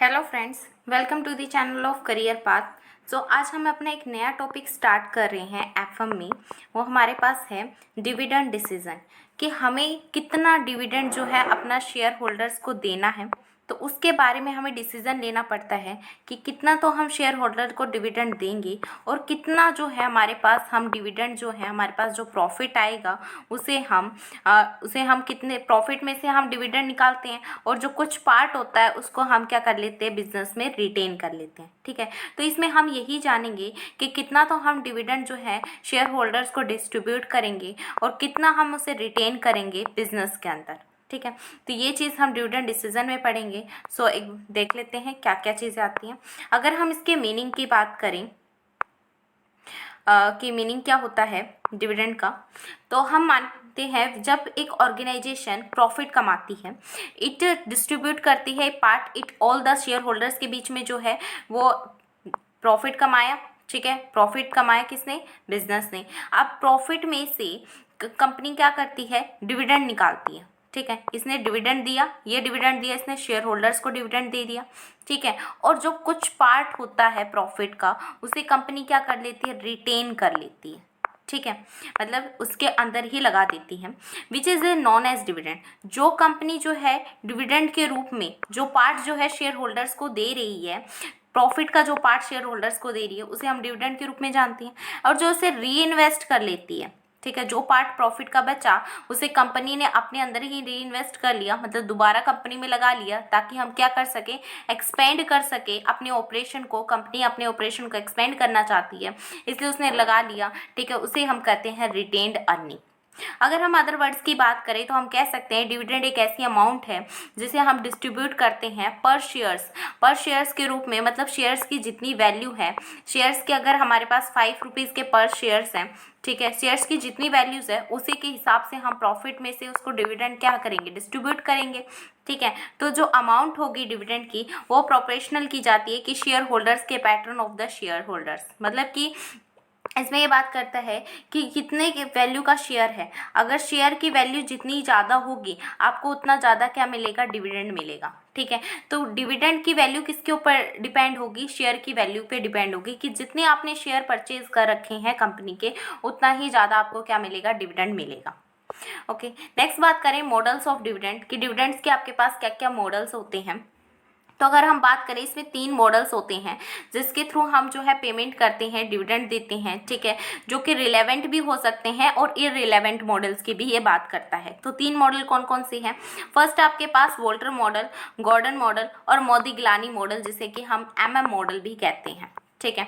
Hello friends, welcome to the channel of career path. आज हम अपना एक नया टॉपिक स्टार्ट कर रहे हैं एफएम में। वो हमारे पास है डिविडेंड डिसीजन, कि हमें कितना डिविडेंड जो है अपना शेयर होल्डर्स को देना है। तो उसके बारे में हमें डिसीजन लेना पड़ता है कि कितना तो हम शेयर होल्डर को डिविडेंड देंगे और कितना जो है हमारे पास हम डिविडेंड जो है हमारे पास जो प्रॉफिट आएगा उसे हम कितने प्रॉफिट में से हम डिविडेंड निकालते हैं और जो कुछ पार्ट होता है उसको हम क्या कर लेते हैं, बिजनेस में रिटेन कर लेते हैं। ठीक है, तो इसमें हम यही जानेंगे कि कितना तो हम डिविडेंड जो है शेयर होल्डर्स को डिस्ट्रीब्यूट करेंगे और कितना हम उसे रिटेन करेंगे बिजनेस के अंदर। ठीक है, तो ये चीज़ हम डिविडेंड डिसीजन में पढ़ेंगे। एक देख लेते हैं क्या क्या चीज़ें आती हैं। अगर हम इसके मीनिंग की बात करें कि मीनिंग क्या होता है डिविडेंड का, तो हम मानते हैं जब एक ऑर्गेनाइजेशन प्रॉफिट कमाती है, इट डिस्ट्रीब्यूट करती है part it all the share holders के बीच में जो है वो प्रॉफिट कमाया। ठीक है, प्रॉफिट कमाया किसने? बिजनेस ने। अब प्रॉफिट में से कंपनी क्या करती है? डिविडेंड निकालती है। ठीक है, इसने डिविडेंड दिया, ये डिविडेंड दिया, इसने शेयर होल्डर्स को डिविडेंड दे दिया। ठीक है, और जो कुछ पार्ट होता है प्रॉफिट का उसे कंपनी क्या कर लेती है? रिटेन कर लेती है। ठीक है, मतलब उसके अंदर ही लगा देती है, which is a non age dividend. जो कंपनी जो है डिविडेंड के रूप में जो पार्ट जो है शेयर होल्डर्स को दे रही है, प्रॉफिट का जो पार्ट शेयर होल्डर्स को दे रही है उसे हम डिविडेंड के रूप में जानते हैं। और जो उसे री इन्वेस्ट कर लेती है, ठीक है, जो पार्ट प्रॉफिट का बचा उसे कंपनी ने अपने अंदर ही री इन्वेस्ट कर लिया, मतलब दोबारा कंपनी में लगा लिया, ताकि हम क्या कर सके? एक्सपेंड कर सके अपने ऑपरेशन को। कंपनी अपने ऑपरेशन को एक्सपेंड करना चाहती है, इसलिए उसने लगा लिया। ठीक है, उसे हम कहते हैं रिटेन्ड अर्निंग। अगर हम अदर वर्ड्स की बात करें तो हम कह सकते हैं डिविडेंड एक ऐसी अमाउंट है जिसे हम डिस्ट्रीब्यूट करते हैं पर शेयर्स के रूप में। मतलब शेयर्स की जितनी वैल्यू है, शेयर्स के अगर हमारे पास 5 रुपीज़ के पर शेयर्स हैं, ठीक है, शेयर्स की जितनी वैल्यूज़ है उसी के हिसाब से हम प्रॉफिट में से उसको डिविडेंड क्या करेंगे? डिस्ट्रीब्यूट करेंगे। ठीक है, तो जो अमाउंट होगी डिविडेंड की वो प्रोपोर्शनल की जाती है कि शेयर होल्डर्स के pattern of the share holders. मतलब कि इसमें ये बात करता है कि कितने के वैल्यू का शेयर है। अगर शेयर की वैल्यू जितनी ज़्यादा होगी आपको उतना ज़्यादा क्या मिलेगा? डिविडेंड मिलेगा। ठीक है, तो डिविडेंड की वैल्यू किसके ऊपर डिपेंड होगी? शेयर की वैल्यू पे डिपेंड होगी कि जितने आपने शेयर परचेज कर रखे हैं कंपनी के उतना ही ज़्यादा आपको क्या मिलेगा? डिविडेंड मिलेगा। ओके, नेक्स्ट बात करें मॉडल्स ऑफ डिविडेंड, कि डिविडेंड्स के आपके पास क्या क्या मॉडल्स होते हैं। तो अगर हम बात करें इसमें 3 मॉडल्स होते हैं जिसके थ्रू हम जो है पेमेंट करते हैं, डिविडेंड देते हैं। ठीक है, जो कि रिलेवेंट भी हो सकते हैं और इररिलेवेंट मॉडल्स की भी ये बात करता है। तो 3 मॉडल कौन कौन से हैं? फर्स्ट आपके पास वोल्टर मॉडल, गॉर्डन मॉडल और मोदिग्लानी मॉडल, जिसे कि हम MM मॉडल भी कहते हैं। ठीक है,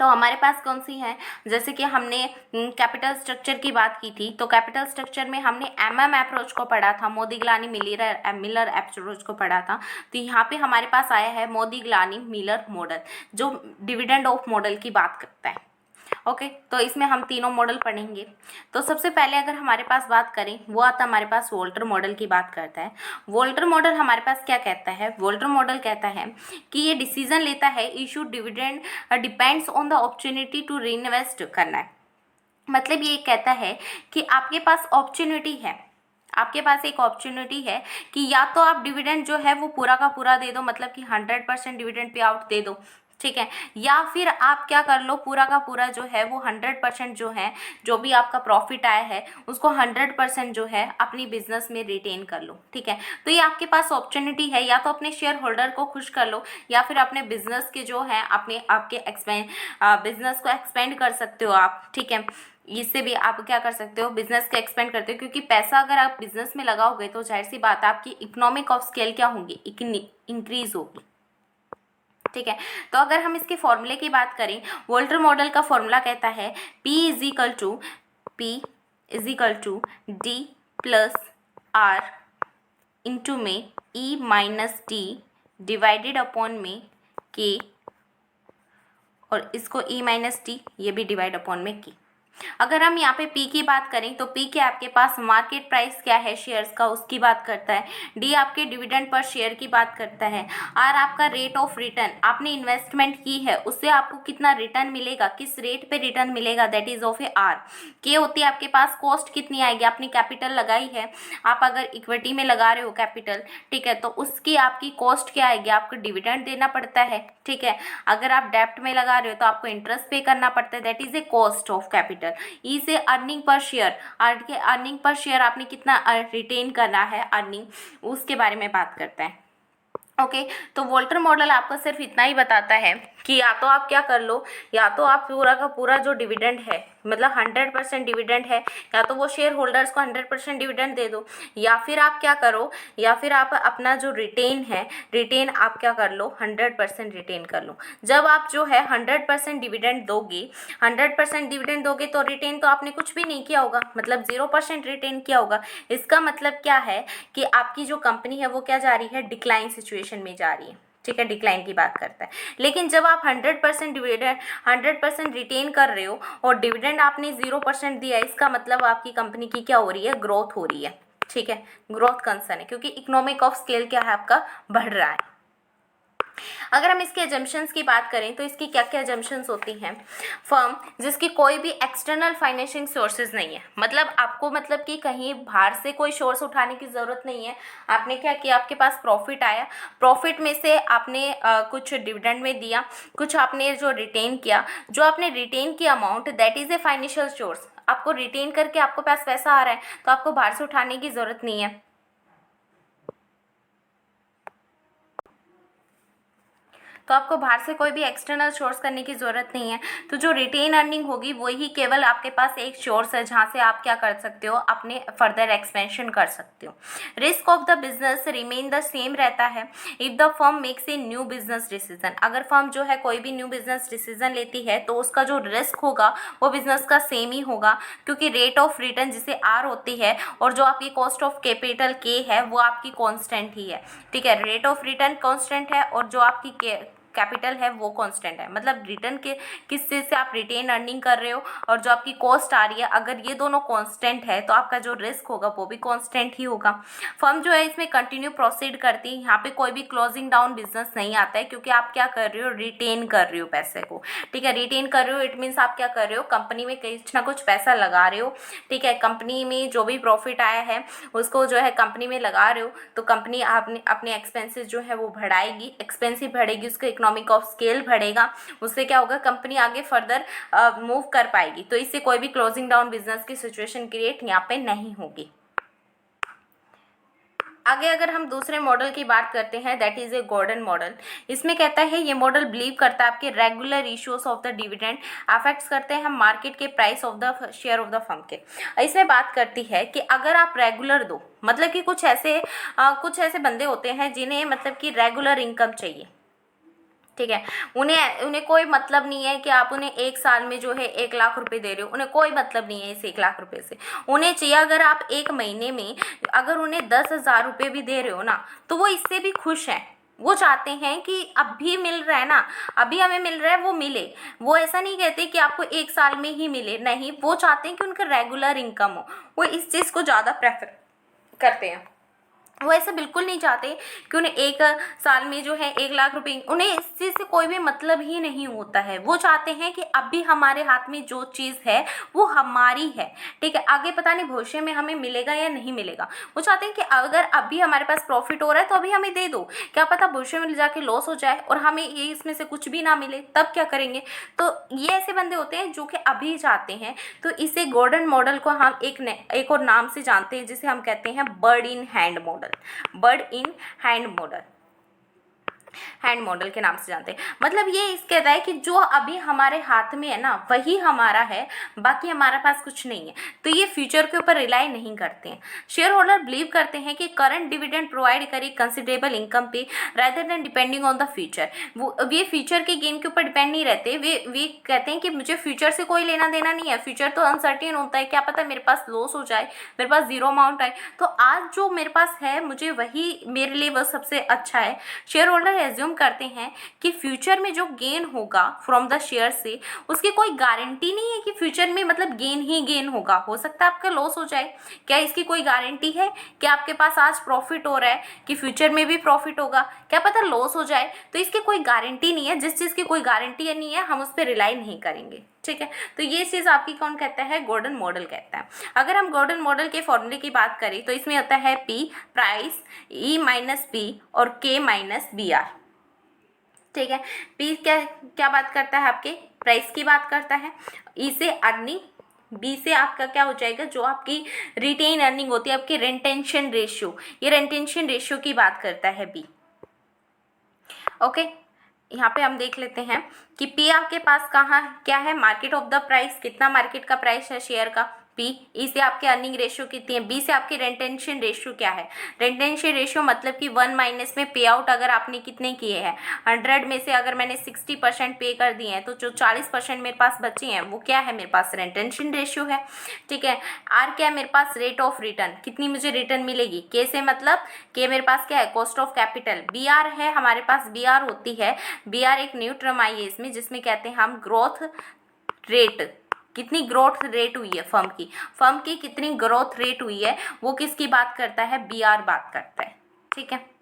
तो हमारे पास कौन सी है? जैसे कि हमने कैपिटल स्ट्रक्चर की बात की थी, तो कैपिटल स्ट्रक्चर में हमने MM अप्रोच को पढ़ा था, मोदिग्लानी मिलर अप्रोच को पढ़ा था। तो यहाँ पे हमारे पास आया है मोदिग्लानी मिलर मॉडल, जो डिविडेंड ऑफ मॉडल की बात करता है। ओके, तो इसमें हम तीनों मॉडल पढ़ेंगे। तो सबसे पहले अगर हमारे पास बात करें, वो आता हमारे पास वोल्टर मॉडल की बात करता है। वोल्टर मॉडल हमारे पास क्या कहता है? वोल्टर मॉडल कहता है कि ये डिसीजन लेता है issue dividend depends on the opportunity to reinvest करना है। मतलब ये कहता है कि आपके पास अपॉर्चुनिटी है, आपके पास एक अपॉर्चुनिटी है कि या तो आप डिविडेंड जो है वो पूरा का पूरा दे दो, मतलब कि 100% डिविडेंड पे आउट दे दो। ठीक है, या फिर आप क्या कर लो, पूरा का पूरा जो है वो 100% जो है, जो भी आपका प्रॉफिट आया है उसको 100% जो है अपनी बिजनेस में रिटेन कर लो। ठीक है, तो ये आपके पास अपॉर्चुनिटी है, या तो अपने शेयर होल्डर को खुश कर लो या फिर अपने बिजनेस के जो है आपके बिजनेस को एक्सपेंड कर सकते हो आप। ठीक है, इससे भी आप क्या कर सकते हो? बिजनेस को एक्सपेंड करते हो, क्योंकि पैसा अगर आप बिजनेस में लगाओगे तो जाहिर सी बात है आपकी इकोनॉमिक ऑफ स्केल क्या होंगी? इंक्रीज होगी। ठीक है, तो अगर हम इसके फॉर्मूले की बात करें, वोल्टर मॉडल का फॉर्मूला कहता है P is equal to D plus R into में E minus D divided upon में K, और इसको E माइनस D ये भी डिवाइड अपॉन में K। अगर हम यहाँ पे पी की बात करें तो पी के आपके पास मार्केट प्राइस क्या है शेयर्स का, उसकी बात करता है। डी आपके डिविडेंड पर शेयर की बात करता है। आर आपका रेट ऑफ रिटर्न, आपने इन्वेस्टमेंट की है उससे आपको कितना रिटर्न मिलेगा, किस रेट पे रिटर्न मिलेगा, that is of A R. के होती है आपके पास कॉस्ट कितनी आएगी, आपने कैपिटल लगाई है, आप अगर इक्विटी में लगा रहे हो कैपिटल, ठीक है, तो उसकी आपकी कॉस्ट क्या आएगी, आपको डिविडेंड देना पड़ता है, ठीक है। अगर आप डेप्ट में लगा रहे हो तो आपको इंटरेस्ट पे करना पड़ता है, that is a cost of capital. ई से अर्निंग पर शेयर, अर्निंग पर शेयर आपने कितना रिटेन करना है अर्निंग, उसके बारे में बात करता है। ओके तो वोल्टर मॉडल आपको सिर्फ इतना ही बताता है कि या तो आप क्या कर लो, या तो आप पूरा का पूरा जो डिविडेंड है मतलब 100% डिविडेंड है, या तो वो शेयर होल्डर्स को 100% डिविडेंड दे दो, या फिर आप क्या करो, या फिर आप अपना जो रिटेन है, रिटेन आप क्या कर लो 100% रिटेन कर लो। जब आप जो है 100% डिविडेंड दोगे, 100% डिविडेंड दोगे तो रिटेन तो आपने कुछ भी नहीं किया होगा, मतलब 0% रिटेन किया होगा। इसका मतलब क्या है कि आपकी जो कंपनी है वो क्या जा रही है, डिक्लाइन सिचुएशन में जा रही है, ठीक है, डिक्लाइन की बात करता है। लेकिन जब आप 100% डिविडेंड 100% रिटेन कर रहे हो और डिविडेंड आपने 0% दिया, इसका मतलब आपकी कंपनी की क्या हो रही है, ग्रोथ हो रही है, ठीक है, ग्रोथ कंसर्न है, क्योंकि इकोनॉमिक ऑफ स्केल क्या है आपका, बढ़ रहा है। अगर हम इसके एजम्पशंस की बात करें तो इसकी क्या क्या एजम्पशंस होती हैं, फर्म जिसकी कोई भी एक्सटर्नल फाइनेंशिंग सोर्सेज नहीं है, मतलब आपको मतलब कि कहीं बाहर से कोई सोर्स उठाने की ज़रूरत नहीं है। आपने क्या किया, आपके पास प्रॉफिट आया, प्रॉफिट में से आपने कुछ डिविडेंड में दिया, कुछ आपने जो रिटेन किया, जो आपने रिटेन किया amount that is a financial source, आपको रिटेन करके आपको पास पैसा आ रहा है तो आपको बाहर से उठाने की ज़रूरत नहीं है। तो आपको बाहर से कोई भी एक्सटर्नल सोर्स करने की ज़रूरत नहीं है। तो जो रिटेन अर्निंग होगी वही केवल आपके पास एक सोर्स है जहाँ से आप क्या कर सकते हो, अपने फर्दर एक्सपेंशन कर सकते हो। Risk of the business remain the same रहता है if the firm makes a new business decision. अगर फर्म जो है कोई भी न्यू बिजनेस डिसीजन लेती है तो उसका जो रिस्क होगा वो बिजनेस का सेम ही होगा, क्योंकि रेट ऑफ रिटर्न जिसे आर होती है और जो आपकी कॉस्ट ऑफ कैपिटल के है वो आपकी कॉन्स्टेंट ही है, ठीक है। रेट ऑफ रिटर्न कॉन्स्टेंट है और जो आपकी कैपिटल है वो कांस्टेंट है, मतलब रिटर्न के किस चीज़ से आप रिटेन अर्निंग कर रहे हो और जो आपकी कॉस्ट आ रही है, अगर ये दोनों कांस्टेंट है तो आपका जो रिस्क होगा वो भी कांस्टेंट ही होगा। फर्म जो है इसमें कंटिन्यू प्रोसीड करती है, यहाँ पे कोई भी क्लोजिंग डाउन बिजनेस नहीं आता है, क्योंकि आप क्या कर रहे हो, रिटेन कर रहे हो पैसे को, ठीक है, रिटेन कर रहे हो। इट मीन्स आप क्या कर रहे हो, कंपनी में कुछ ना कुछ पैसा लगा रहे हो, ठीक है, कंपनी में जो भी प्रॉफिट आया है उसको जो है कंपनी में लगा रहे हो, तो कंपनी आपने अपने एक्सपेंसेस जो है वो बढ़ाएगी, एक्सपेंसिव बढ़ेगी, उसका इकोनॉमिक ऑफ स्केल बढ़ेगा, उससे क्या होगा, कंपनी आगे फर्दर मूव कर पाएगी। तो इससे कोई भी क्लोजिंग डाउन बिजनेस की सिचुएशन क्रिएट यहाँ पे नहीं होगी। आगे अगर हम दूसरे मॉडल की बात करते हैं that is a Gordon model. इसमें कहता है ये मॉडल बिलीव करता है आपके regular issues of the dividend affects करते हैं हम मार्केट के price of the share of the firm के। इसमें बात करती है कि अगर आप रेगुलर दो, मतलब कि कुछ ऐसे बंदे होते हैं जिन्हें मतलब कि रेगुलर इनकम चाहिए, ठीक है, उन्हें कोई मतलब नहीं है कि आप उन्हें एक साल में जो है 1 लाख रुपए दे रहे हो, उन्हें कोई मतलब नहीं है इस 1 लाख रुपए से। उन्हें चाहिए अगर आप एक महीने में अगर उन्हें 10,000 रुपये भी दे रहे हो ना तो वो इससे भी खुश हैं। वो चाहते हैं कि अब भी मिल रहा है ना, अभी हमें मिल रहा है वो मिले। वो ऐसा नहीं कहते कि आपको 1 साल में ही मिले, नहीं, वो चाहते हैं कि उनका रेगुलर इनकम हो, वो इस चीज़ को ज़्यादा प्रेफर करते हैं। वो ऐसा बिल्कुल नहीं चाहते कि उन्हें 1 साल में जो है 1 लाख रुपए, उन्हें इस चीज़ से कोई भी मतलब ही नहीं होता है। वो चाहते हैं कि अभी हमारे हाथ में जो चीज़ है वो हमारी है, ठीक है, आगे पता नहीं भविष्य में हमें मिलेगा या नहीं मिलेगा। वो चाहते हैं कि अगर अभी हमारे पास प्रॉफिट हो रहा है तो अभी हमें दे दो, क्या पता भविष्य में जाके लॉस हो जाए और हमें ये इसमें से कुछ भी ना मिले, तब क्या करेंगे। तो ये ऐसे बंदे होते हैं जो कि अभी चाहते हैं। तो इसे गॉर्डन मॉडल को हम एक और नाम से जानते हैं जिसे हम कहते हैं bird in hand model. Bird in hand model, hand model के नाम से जानते हैं। मतलब ये इस कहता है कि जो अभी हमारे हाथ में है ना वही हमारा है, बाकी हमारे पास कुछ नहीं है। तो ये फ्यूचर के ऊपर रिलाई नहीं करते हैं। शेयर होल्डर बिलीव करते हैं कि करंट डिविडेंड प्रोवाइड करे कंसिडरेबल इनकम पे rather than depending on the future. Way future के गेन के ऊपर डिपेंड नहीं रहते। वे कहते हैं कि मुझे फ्यूचर से कोई लेना देना नहीं है, फ्यूचर तो अनसर्टेन होता है, क्या पता मेरे पास लॉस हो जाए, मेरे पास जीरो अमाउंट आए, तो आज जो मेरे पास है मुझे वही मेरे लिए वह सबसे अच्छा है। शेयर होल्डर एज्यूम करते हैं कि फ्यूचर में जो गेन होगा फ्रॉम द शेयर से उसकी कोई गारंटी नहीं है कि फ्यूचर में मतलब गेन ही गेन होगा, हो सकता है आपका लॉस हो जाए। क्या इसकी कोई गारंटी है कि आपके पास आज प्रॉफिट हो रहा है कि फ्यूचर में भी प्रॉफिट होगा? क्या पता लॉस हो जाए। तो इसकी कोई गारंटी नहीं है, जिस चीज़ की कोई गारंटी नहीं है हम उस पर रिलाई नहीं करेंगे, ठीक है। तो ये चीज़ आपकी कौन कहता है? गॉर्डन मॉडल कहता है। अगर हम गॉर्डन मॉडल के फॉर्मूले की बात करें तो इसमें होता है P price, E minus P और K माइनस BR, ठीक है। P क्या क्या बात करता है? आपके प्राइस की बात करता है। E से अर्निंग, बी से आपका क्या हो जाएगा? जो आपकी रिटेन अर्निंग होती है, आपकी रेंटेंशन रेशियो, ये रेंटेंशन रेशियो की बात करता है बी। ओके, यहाँ पे हम देख लेते हैं कि पी आपके पास कहाँ क्या है? मार्केट ऑफ द प्राइस, कितना मार्केट का प्राइस है शेयर का पी। ई से आपकी अर्निंग रेशियो कितनी है? बी से आपकी रेंटेंशन रेशियो क्या है? रेंटेंशन रेशियो मतलब कि 1 माइनस में पे आउट अगर आपने कितने किए हैं, 100 में से अगर मैंने 60% पे कर दिए हैं तो जो 40% मेरे पास बचे हैं वो क्या है? मेरे पास रेंटेंशन रेशियो है, ठीक है। आर क्या है? मेरे पास रेट ऑफ रिटर्न, कितनी मुझे रिटर्न मिलेगी। के से मतलब के मेरे पास क्या है? Cost of capital. B R है हमारे पास, बी आर होती है, बी आर एक न्यू टर्म आई है इसमें जिसमें कहते हैं हम ग्रोथ रेट, कितनी ग्रोथ रेट हुई है फर्म की कितनी ग्रोथ रेट हुई है वो किसकी बात करता है? बी आर बात करता है, ठीक है।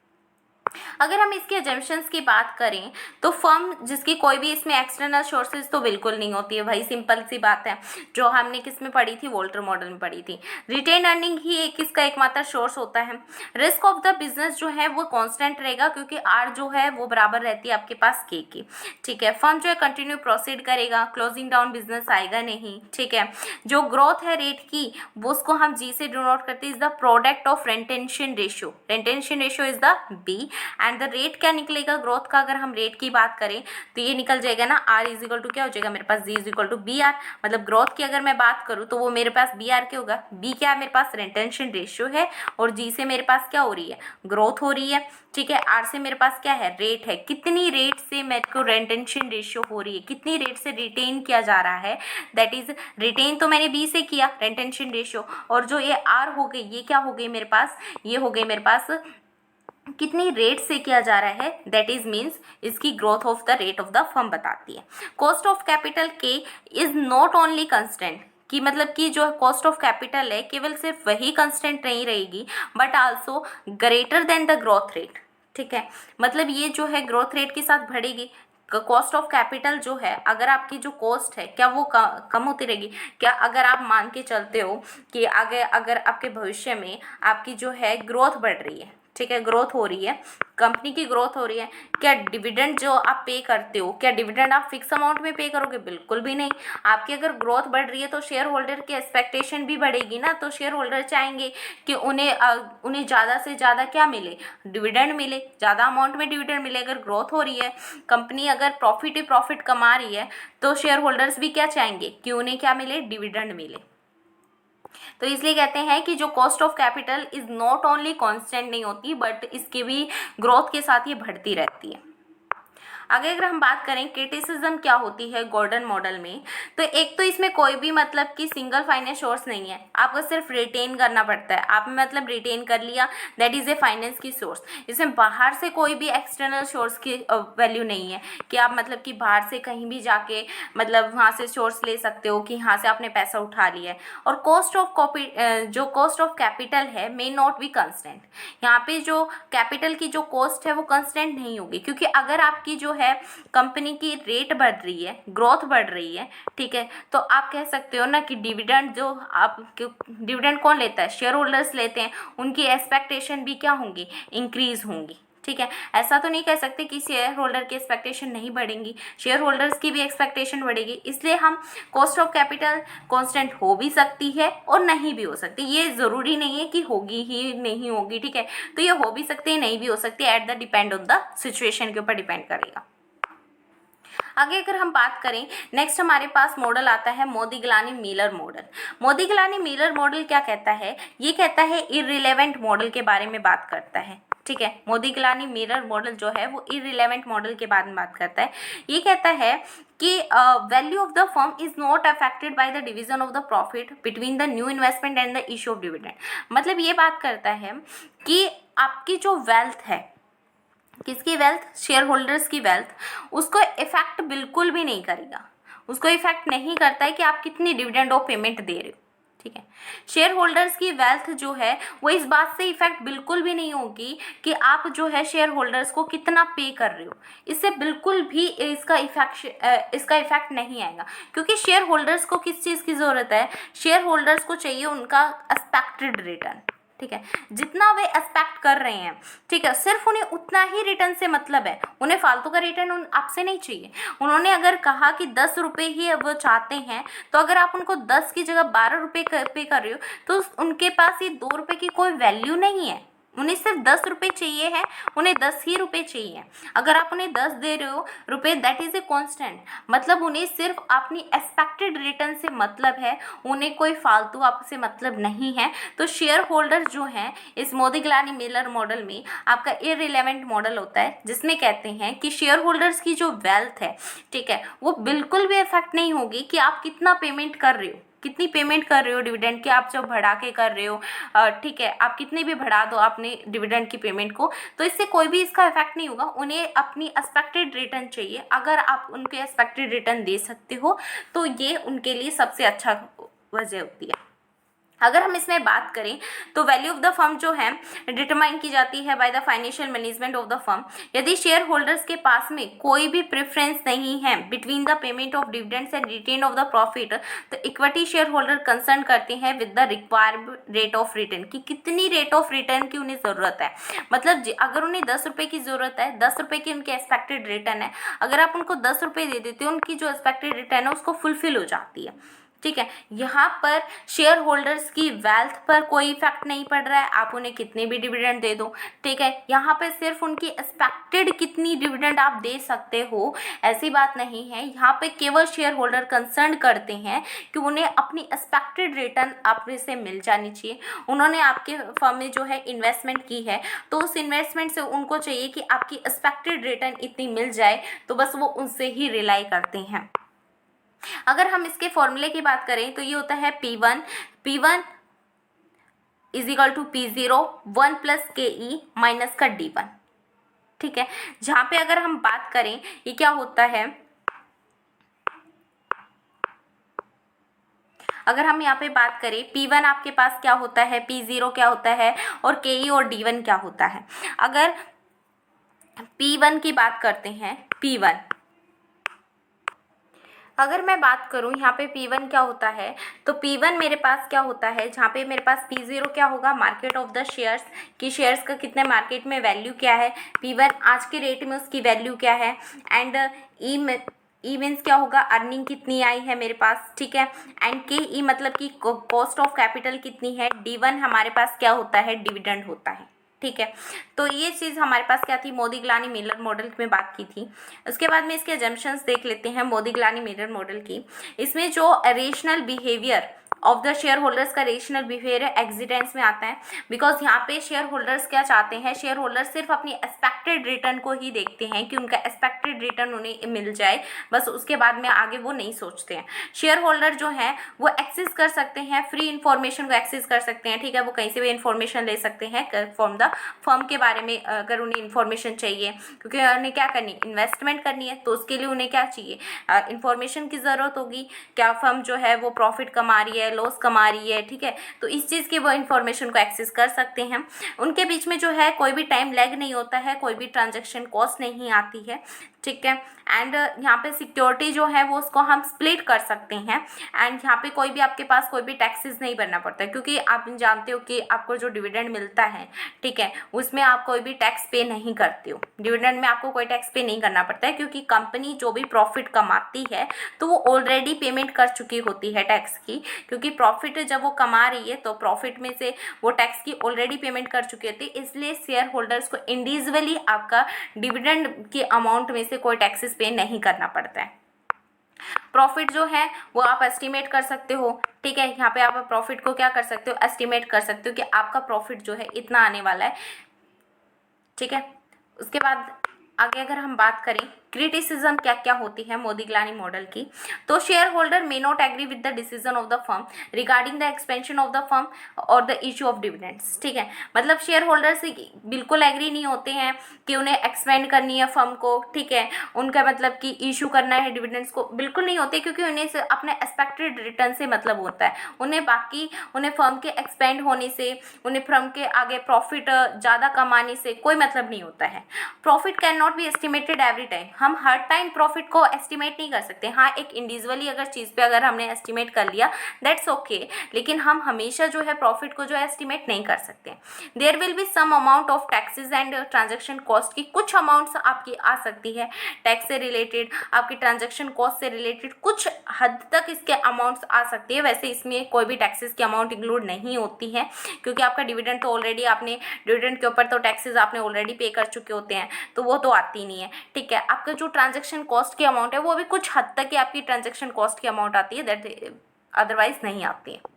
अगर हम इसके एजम्पशंस की बात करें तो फर्म जिसकी कोई भी इसमें एक्सटर्नल सोर्सेज तो बिल्कुल नहीं होती है भाई, सिंपल सी बात है, जो हमने किस में पढ़ी थी? वोल्टर मॉडल में पढ़ी थी। रिटेन अर्निंग ही एक इसका एकमात्र सोर्स होता है। रिस्क ऑफ द बिजनेस जो है वो कांस्टेंट रहेगा क्योंकि आर जो है वो बराबर रहती है आपके पास के की, ठीक है। फर्म जो है कंटिन्यू प्रोसीड करेगा, क्लोजिंग डाउन बिजनेस आएगा नहीं, ठीक है। जो ग्रोथ है रेट की वो उसको हम जी से डिनोट करते हैं, is the product of retention ratio, retention ratio is the b. And the rate क्या निकलेगा ग्रोथ का? अगर हम रेट की बात करें तो ये निकल जाएगा ना, आर इज इक्वल टू क्या हो जाएगा मेरे पास? G is equal to b r. मतलब ग्रोथ की अगर मैं बात करूँ तो वो मेरे पास बी आर क्या होगा? बी क्या है मेरे पास? रेंटेंशन रेशियो है, और जी से मेरे पास क्या हो रही है? ग्रोथ हो रही है, ठीक है। आर से मेरे पास क्या है? रेट है, कितनी रेट से मेरे को रेंटेंशन रेशियो हो रही है, कितनी रेट से रिटेन किया जा रहा है, दैट इज रिटेन तो मैंने बी से किया रेंटेंशन रेशियो, और जो ये आर हो गई ये क्या हो गई मेरे पास? ये हो गई मेरे पास कितनी रेट से किया जा रहा है, दैट इज मीन्स इसकी growth of the rate of the firm बताती है। कॉस्ट ऑफ कैपिटल के इज नॉट ओनली कंस्टेंट, कि मतलब कि जो कॉस्ट ऑफ कैपिटल है केवल सिर्फ वही कंस्टेंट नहीं रहेगी but also greater than the growth rate, ठीक है। मतलब ये जो है ग्रोथ रेट के साथ बढ़ेगी। कॉस्ट ऑफ कैपिटल जो है, अगर आपकी जो कॉस्ट है क्या वो कम होती रहेगी क्या? अगर आप मान के चलते हो कि आगे अगर आपके भविष्य में आपकी जो है ग्रोथ बढ़ रही है, ठीक है, ग्रोथ हो रही है, कंपनी की ग्रोथ हो रही है, क्या डिविडेंड जो आप पे करते हो, क्या डिविडेंड आप फिक्स अमाउंट में पे करोगे? बिल्कुल भी नहीं। आपकी अगर ग्रोथ बढ़ रही है तो शेयर होल्डर की एक्सपेक्टेशन भी बढ़ेगी ना, तो शेयर होल्डर चाहेंगे कि उन्हें ज़्यादा से ज़्यादा क्या मिले? डिविडेंड मिले, ज़्यादा अमाउंट में डिविडेंड मिले। अगर ग्रोथ हो रही है, कंपनी अगर प्रॉफिट कमा रही है तो शेयर होल्डर्स भी क्या चाहेंगे कि उन्हें क्या मिले? डिविडेंड मिले। तो इसलिए कहते हैं कि जो cost of capital is not only constant नहीं होती बट इसके भी ग्रोथ के साथ ये बढ़ती रहती है। आगे अगर हम बात करें क्रिटिसिज्म क्या होती है गॉर्डन मॉडल में, तो एक तो इसमें कोई भी मतलब कि सिंगल फाइनेंस सोर्स नहीं है, आपको सिर्फ रिटेन करना पड़ता है। आपने मतलब रिटेन कर लिया, दैट इज ए फाइनेंस की सोर्स। इसमें बाहर से कोई भी एक्सटर्नल सोर्स की वैल्यू नहीं है कि आप मतलब कि बाहर से कहीं भी जाके मतलब वहाँ से सोर्स ले सकते हो कि यहाँ से आपने पैसा उठा लिया है। और कॉस्ट ऑफ जो कॉस्ट ऑफ कैपिटल है मे नॉट बी कंस्टेंट, यहाँ पे जो कैपिटल की जो कॉस्ट है वो कंस्टेंट नहीं होगी, क्योंकि अगर आपकी जो है कंपनी की रेट बढ़ रही है, ग्रोथ बढ़ रही है, ठीक है, तो आप कह सकते हो ना कि डिविडेंड जो आप डिविडेंड कौन लेता है? शेयर होल्डर्स लेते हैं, उनकी एक्सपेक्टेशन भी क्या होंगी? इंक्रीज होंगी, ठीक है। ऐसा तो नहीं कह सकते कि शेयर होल्डर की एक्सपेक्टेशन नहीं बढ़ेंगी, शेयर होल्डर्स की भी एक्सपेक्टेशन बढ़ेगी। इसलिए हम कॉस्ट ऑफ कैपिटल कांस्टेंट हो भी सकती है और नहीं भी हो सकती, ये ज़रूरी नहीं है कि होगी ही नहीं होगी, ठीक है। तो ये हो भी सकती है, नहीं भी हो सकती है, at the depend on the situation के ऊपर डिपेंड करेगा। आगे अगर हम बात करें, नेक्स्ट हमारे पास मॉडल आता है मोदिग्लानी मिलर मॉडल। मोदिग्लानी मिलर मॉडल क्या कहता है? ये कहता है इररिलेवेंट मॉडल के बारे में बात करता है, ठीक है। मोदिग्लानी मिलर मॉडल जो है वो इररिलेवेंट मॉडल के बारे में बात करता है। ये कहता है कि value of the firm is not affected by the division of the profit between the new investment and the issue of dividend. मतलब ये बात करता है कि आपकी जो वेल्थ है, किसकी वेल्थ, शेयर होल्डर्स की वेल्थ, उसको इफेक्ट बिल्कुल भी नहीं करेगा। उसको इफेक्ट नहीं करता है कि आप कितनी डिविडेंड ऑफ पेमेंट दे रहे हो, ठीक है। शेयर होल्डर्स की वेल्थ जो है वो इस बात से इफेक्ट बिल्कुल भी नहीं होगी कि आप जो है शेयर होल्डर्स को कितना पे कर रहे हो, इससे बिल्कुल भी इसका इफेक्ट नहीं आएगा। क्योंकि शेयर होल्डर्स को किस चीज़ की ज़रूरत है, शेयर होल्डर्स को चाहिए उनका एक्सपेक्टेड रिटर्न, ठीक है। जितना वे एक्सपेक्ट कर रहे हैं, ठीक है, सिर्फ उन्हें उतना ही रिटर्न से मतलब है, उन्हें फालतू का रिटर्न आपसे नहीं चाहिए। उन्होंने अगर कहा कि 10 रुपये ही वो चाहते हैं, तो अगर आप उनको 10 की जगह 12 रुपये पे कर रहे हो, तो उनके पास ये 2 रुपये की कोई वैल्यू नहीं है। उन्हें सिर्फ 10 रुपये चाहिए है, उन्हें 10 ही रुपये चाहिए। अगर आप उन्हें 10 दे रहे हो रुपये, दैट इज़ ए कांस्टेंट, मतलब उन्हें सिर्फ अपनी एक्सपेक्टेड रिटर्न से मतलब है, उन्हें कोई फालतू आपसे मतलब नहीं है। तो शेयर होल्डर जो हैं इस मोदीग्लानी मिलर मॉडल में आपका इररिलेवेंट मॉडल होता है, जिसमें कहते हैं कि शेयर होल्डर्स की जो वेल्थ है, ठीक है, वो बिल्कुल भी इफेक्ट नहीं होगी कि आप कितना पेमेंट कर रहे हो, कितनी पेमेंट कर रहे हो डिविडेंड की, आप जब बढ़ा के कर रहे हो, ठीक है, आप कितने भी बढ़ा दो आपने डिविडेंड की पेमेंट को, तो इससे कोई भी इसका इफेक्ट नहीं होगा। उन्हें अपनी एक्सपेक्टेड रिटर्न चाहिए। अगर आप उनके एक्सपेक्टेड रिटर्न दे सकते हो तो ये उनके लिए सबसे अच्छा वजह होती है। अगर हम इसमें बात करें तो वैल्यू ऑफ द फर्म जो है डिटरमाइन की जाती है by the financial management of the firm. यदि शेयर होल्डर्स के पास में कोई भी प्रेफरेंस नहीं है between the payment of dividends and retain of the profit, तो इक्विटी शेयर होल्डर कंसर्न करते हैं with the required rate of return, कि कितनी रेट ऑफ रिटर्न की उन्हें ज़रूरत है। मतलब अगर उन्हें 10 रुपये की ज़रूरत है, 10 रुपये की उनकी एक्सपेक्टेड रिटर्न है, अगर आप उनको 10 रुपये दे देते हो, उनकी जो एक्सपेक्टेड रिटर्न है उसको फुलफिल हो जाती है, ठीक है। यहाँ पर शेयर होल्डर्स की वेल्थ पर कोई इफेक्ट नहीं पड़ रहा है, आप उन्हें कितने भी डिविडेंड दे दो, ठीक है। यहाँ पे सिर्फ उनकी एक्सपेक्टेड कितनी डिविडेंड आप दे सकते हो, ऐसी बात नहीं है। यहाँ पे केवल शेयर होल्डर कंसर्न करते हैं कि उन्हें अपनी एक्सपेक्टेड रिटर्न आपसे से मिल जानी चाहिए। उन्होंने आपके फर्म में जो है इन्वेस्टमेंट की है, तो उस इन्वेस्टमेंट से उनको चाहिए कि आपकी एक्सपेक्टेड रिटर्न इतनी मिल जाए, तो बस वो उनसे ही रिलाई करते हैं। अगर हम इसके फॉर्मूले की बात करें तो ये होता है P1 is equal to P0 1 plus KE minus का D1, ठीक है। जहाँ पे अगर हम बात करें ये क्या होता है, अगर हम यहाँ पे बात करें P1 आपके पास क्या होता है, P0 क्या होता है और KE और D1 क्या होता है। अगर P1 की बात करते हैं, P1 अगर मैं बात करूं यहाँ पे P1 क्या होता है, तो P1 मेरे पास क्या होता है, जहाँ पे मेरे पास P0 क्या होगा, मार्केट ऑफ द शेयर्स, कि शेयर्स का कितने मार्केट में वैल्यू क्या है, P1 आज के रेट में उसकी वैल्यू क्या है, एंड ई मीन्स क्या होगा, अर्निंग कितनी आई है मेरे पास, ठीक है। एंड KE मतलब कि कॉस्ट ऑफ कैपिटल कितनी है। D1 हमारे पास क्या होता है, डिविडेंड होता है, ठीक है। तो ये चीज़ हमारे पास क्या थी, मोदीग्लानी मिलर मॉडल में बात की थी। उसके बाद में इसके अजम्पशंस देख लेते हैं मोदीग्लानी मिलर मॉडल की। इसमें जो rational behaviour of the share holders का रेशनल बिहेवियर एग्जिडेंस में आता है, बिकॉज यहाँ पे शेयर होल्डर्स क्या चाहते हैं, शेयर होल्डर्स सिर्फ अपनी एक्सपेक्टेड रिटर्न को ही देखते हैं कि उनका एक्सपेक्टेड रिटर्न उन्हें मिल जाए, बस उसके बाद में आगे वो नहीं सोचते हैं। शेयर होल्डर जो है वो एक्सेस कर सकते हैं, फ्री इन्फॉर्मेशन को एक्सेस कर सकते हैं, ठीक है। वो कहीं से भी इन्फॉर्मेशन ले सकते हैं फ्रॉम द फर्म के बारे में, अगर उन्हें इन्फॉर्मेशन चाहिए, क्योंकि उन्हें क्या करनी, इन्वेस्टमेंट करनी है, तो उसके लिए उन्हें क्या चाहिए, इन्फॉर्मेशन की ज़रूरत होगी। क्या फर्म जो है वो प्रॉफिट कमा रही है, लॉस कमा रही है, ठीक है। तो इस चीज़ की वो इन्फॉर्मेशन को एक्सेस कर सकते हैं। उनके बीच में जो है कोई भी टाइम लैग नहीं होता है, कोई भी ट्रांजैक्शन कॉस्ट नहीं आती है, ठीक है। एंड यहाँ पे सिक्योरिटी जो है वो उसको हम स्प्लिट कर सकते हैं। एंड यहाँ पे कोई भी आपके पास कोई भी टैक्सेस नहीं भरना पड़ता है, क्योंकि आप जानते हो कि आपको जो डिविडेंड मिलता है, ठीक है, उसमें आप कोई भी टैक्स पे नहीं करते हो। डिविडेंड में आपको कोई टैक्स पे नहीं करना पड़ता है, क्योंकि कंपनी जो भी प्रॉफिट कमाती है तो वो ऑलरेडी पेमेंट कर चुकी होती है टैक्स की, क्योंकि प्रॉफिट जब वो कमा रही है तो प्रॉफिट में से वो टैक्स की ऑलरेडी पेमेंट कर चुकी होती है। इसलिए शेयर होल्डर्स को इंडिविजुअली आपका डिविडेंड की अमाउंट में से कोई टैक्सेस पे नहीं करना पड़ता है। प्रॉफिट जो है वो आप एस्टिमेट कर सकते हो, ठीक है। यहाँ पे आप प्रॉफिट को क्या कर सकते हो, एस्टिमेट कर सकते हो कि आपका प्रॉफिट जो है इतना आने वाला है, ठीक है। उसके बाद आगे अगर हम बात करें क्रिटिसिज्म क्या क्या होती है मोदीग्लानी मॉडल की। तो share holder may not agree with the decision of the firm regarding the expansion of the firm और द इशू ऑफ डिविडेंड्स। ठीक है, मतलब शेयर होल्डर से बिल्कुल एग्री नहीं होते हैं कि उन्हें एक्सपेंड करनी है फर्म को, ठीक है, उनका मतलब कि इशू करना है डिविडेंड्स को, बिल्कुल नहीं होते, क्योंकि उन्हें से अपने एक्सपेक्टेड रिटर्न से मतलब होता है। उन्हें फर्म के एक्सपेंड होने से, उन्हें फर्म के आगे प्रॉफिट ज़्यादा कमाने से कोई मतलब नहीं होता है। Profit can not be estimated every time, हम हर टाइम प्रॉफिट को एस्टिमेट नहीं कर सकते। हाँ, एक इंडिविजुअली अगर चीज़ पे अगर हमने एस्टिमेट कर लिया दैट्स ओके, लेकिन हम हमेशा जो है प्रॉफिट को जो है एस्टिमेट नहीं कर सकते। There will be some amount of taxes and transaction cost की कुछ अमाउंट्स आपकी आ सकती है, टैक्स से रिलेटेड, आपकी ट्रांजेक्शन कॉस्ट से रिलेटेड कुछ हद तक इसके अमाउंट्स आ सकती है। वैसे इसमें कोई भी टैक्सेस की अमाउंट इंक्लूड नहीं होती है, क्योंकि आपका डिविडेंड तो ऑलरेडी आपने डिविडेंड के ऊपर तो टैक्सेस आपने ऑलरेडी पे कर चुके होते हैं, तो वो तो आती नहीं है। ठीक है, आपका जो ट्रांजेक्शन कॉस्ट की अमाउंट है वो भी कुछ हद तक ही आपकी ट्रांजेक्शन कॉस्ट की अमाउंट आती है, दैट अदरवाइज नहीं आती है।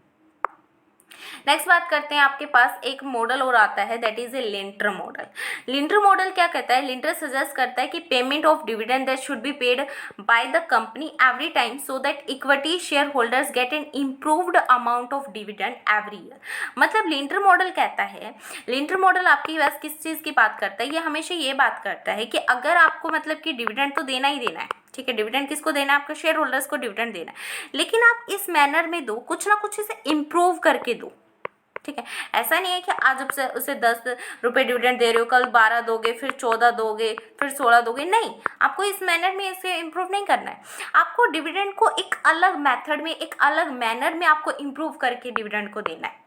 नेक्स्ट बात करते हैं, आपके पास एक मॉडल और आता है that is A lintel model. Lintel model क्या कहता है? लिंटर सजेस्ट करता है कि payment of dividend that should be paid by the company every time so that equity share holders get an improved amount of dividend every year. मतलब lintel model कहता है, lintel model आपकी बस किस चीज़ की बात करता है? ये हमेशा ये बात करता है कि अगर आपको मतलब कि डिविडेंड तो देना ही देना है, ठीक है, डिविडेंड किसको देना है? आपके शेयर होल्डर्स को डिविडेंड देना है, लेकिन आप इस मैनर में दो, कुछ ना कुछ इसे इम्प्रूव करके दो। ठीक है, ऐसा नहीं है कि आज अब से उसे 10 रुपये डिविडेंड दे रहे हो, कल 12 दोगे, फिर 14 दोगे, फिर 16 दोगे, नहीं, आपको इस मैनर में इसे इम्प्रूव नहीं करना है। आपको डिविडेंड को एक अलग मेथड में, एक अलग मैनर में आपको इम्प्रूव करके डिविडेंड को देना है।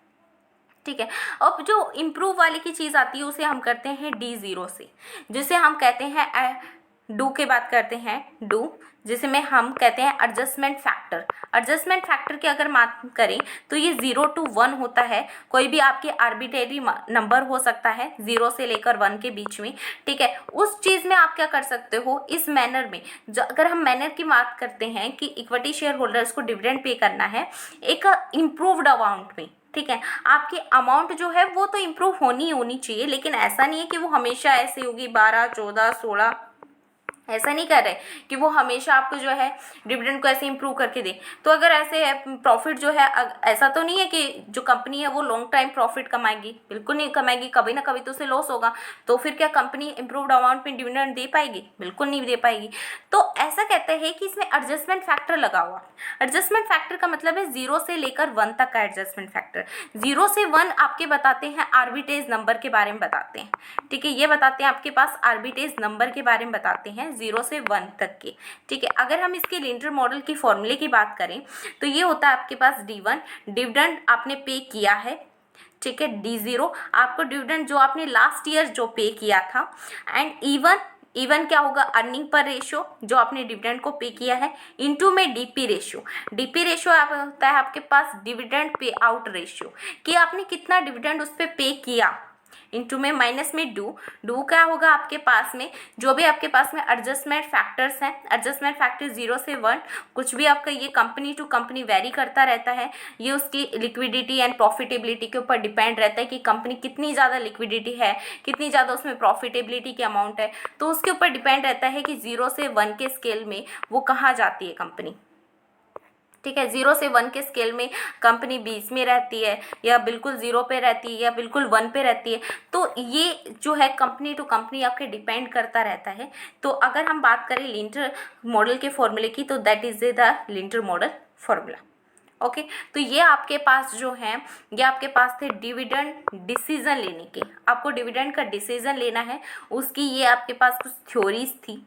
ठीक है, अब जो इम्प्रूव वाली की चीज़ आती है उसे हम करते हैं D0 से, जिसे हम कहते हैं डू के बात करते हैं डू, जिसमें हम कहते हैं एडजस्टमेंट फैक्टर। एडजस्टमेंट फैक्टर की अगर बात करें तो ये 0 to 1 होता है, कोई भी आपकी आर्बिट्रेरी नंबर हो सकता है 0 से लेकर 1 के बीच में। ठीक है, उस चीज़ में आप क्या कर सकते हो, इस मैनर में, जो अगर हम मैनर की बात करते हैं कि इक्विटी शेयर होल्डर्स को डिविडेंड पे करना है एक इम्प्रूव्ड अमाउंट में, ठीक है, आपकी अमाउंट जो है वो तो इम्प्रूव होनी चाहिए, लेकिन ऐसा नहीं है कि वो हमेशा ऐसे होगी 12, 14, 16, ऐसा नहीं कर रहे कि वो हमेशा आपको जो है डिविडेंड को ऐसे इंप्रूव करके दे। तो अगर ऐसे है प्रॉफिट जो है, ऐसा तो नहीं है कि जो कंपनी है वो लॉन्ग टाइम प्रॉफिट कमाएगी, बिल्कुल नहीं कमाएगी, कभी ना कभी तो उसे लॉस होगा। तो फिर क्या कंपनी इंप्रूव्ड अमाउंट में डिविडेंड दे पाएगी? बिल्कुल नहीं दे पाएगी। तो ऐसा कहते हैं कि इसमें एडजस्टमेंट फैक्टर लगा हुआ। एडजस्टमेंट फैक्टर का मतलब है 0 से लेकर 1 तक का एडजस्टमेंट फैक्टर। 0 से 1 आपके बताते हैं आर्बिट्रेज नंबर के बारे में बताते हैं, ठीक है, ये बताते हैं आपके पास आर्बिट्रेज नंबर के बारे में बताते हैं 0 से 1 तक के। ठीक है, अगर हम इसके लिंटर मॉडल की फॉर्मूले की बात करें तो ये होता है आपके पास D1, डिविडेंड आपने पे किया है, ठीक है, D0 आपको डिविडेंड जो आपने लास्ट ईयर जो पे किया था, एंड E1 क्या होगा? अर्निंग पर रेशियो जो आपने डिविडेंड को पे किया है, इनटू में DP रेशियो। DP रेशियो होता है आपके पास डिविडेंड पे आउट रेशियो, कि आपने कितना डिविडेंड उस पर पे किया, इनटू में माइनस में डू क्या होगा आपके पास में, जो भी आपके पास में एडजस्टमेंट फैक्टर्स हैं, एडजस्टमेंट फैक्टर 0 से 1, कुछ भी आपका ये कंपनी टू कंपनी वेरी करता रहता है, ये उसकी लिक्विडिटी एंड प्रॉफिटेबिलिटी के ऊपर डिपेंड रहता है कि कंपनी कितनी ज़्यादा लिक्विडिटी है, कितनी ज़्यादा उसमें प्रॉफिटेबिलिटी की अमाउंट है, तो उसके ऊपर डिपेंड रहता है कि 0 से 1 के स्केल में वो कहाँ जाती है कंपनी। ठीक है, 0 से 1 के स्केल में कंपनी 20 में रहती है, या बिल्कुल 0 पे रहती है, या बिल्कुल 1 पे रहती है, तो ये जो है कंपनी टू कंपनी आपके डिपेंड करता रहता है। तो अगर हम बात करें लिंटर मॉडल के फॉर्मूले की, तो that is the lintel model formula. Okay, तो ये आपके पास जो है, ये आपके पास थे डिविडेंड डिसीजन लेने के, आपको डिविडेंड का डिसीजन लेना है, उसकी ये आपके पास कुछ थ्योरीज थी,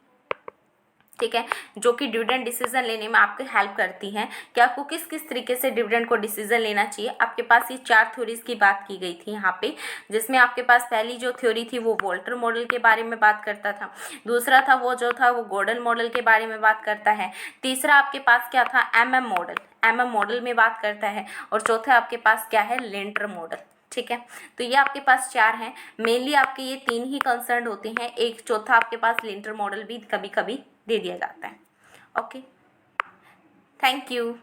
ठीक है, जो कि डिविडेंड डिसीजन लेने में आपको हेल्प करती हैं कि आपको किस किस तरीके से डिविडेंड को डिसीजन लेना चाहिए। आपके पास ये 4 थ्योरीज की बात की गई थी यहाँ पे, जिसमें आपके पास पहली जो थ्योरी थी वो वोल्टर मॉडल के बारे में बात करता था, दूसरा था वो जो था वो गॉर्डन मॉडल के बारे में बात करता है, तीसरा आपके पास क्या था MM मॉडल में बात करता है, और चौथा आपके पास क्या है? Lintel model. ठीक है, तो ये आपके पास 4 हैं, मेनली आपके ये 3 ही कंसर्न होते हैं, एक चौथा आपके पास लिंटर मॉडल भी कभी कभी दे दिया जाता है। Okay, thank you.